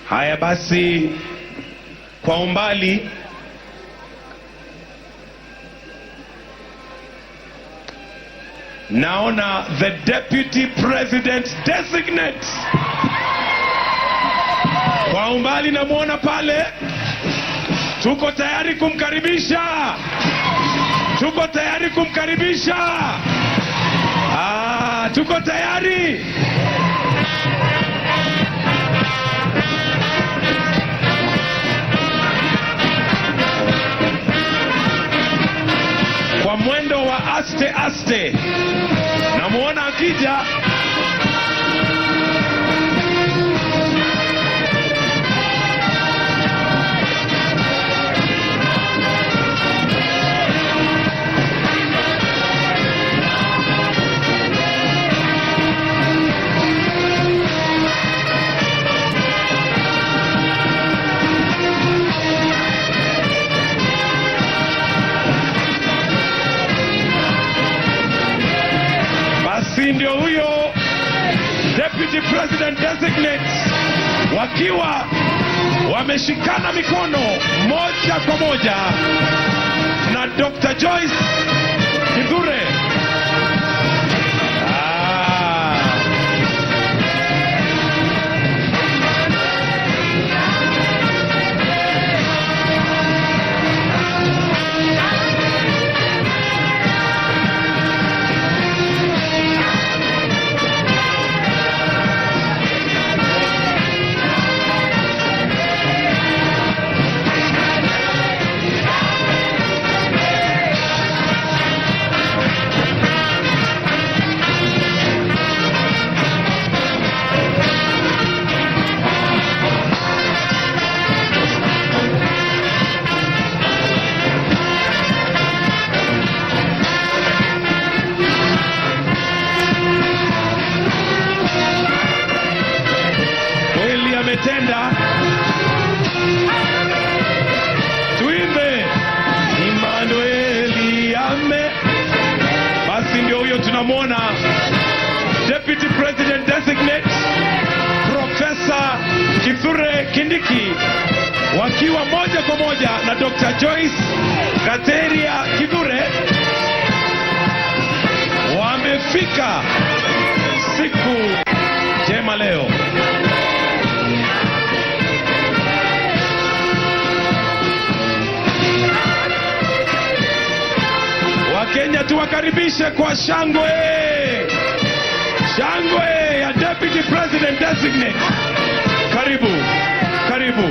Haya basi, kwa umbali naona the Deputy President Designate. Kwa umbali namuona pale. Tuko tayari kumkaribisha. Tuko tayari kumkaribisha. Tuko tayari. Kwa mwendo wa aste aste namuona akija. Ndio huyo Deputy President Designate wakiwa wameshikana mikono moja kwa moja na Dr. Joyce Kithure. Tenda tuimbe Emmanuel ame. Basi ndio huyo tunamwona Deputy President Designate Professor Kithure Kindiki wakiwa moja kwa moja na Dr. Joyce Kateria Kithure. Wamefika siku njema leo. Kenya tuwakaribishe kwa shangwe. Shangwe ya Deputy President Designate. Karibu. Karibu.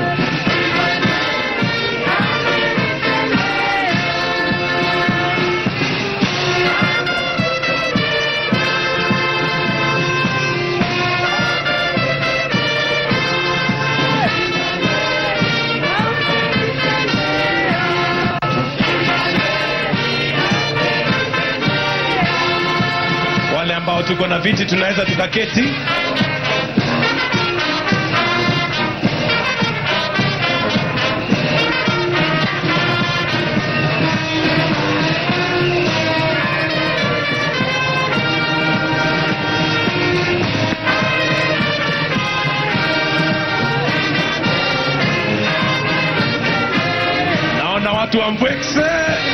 Ambao tuko na viti tunaweza tukaketi. Naona watu wa Mbwekse.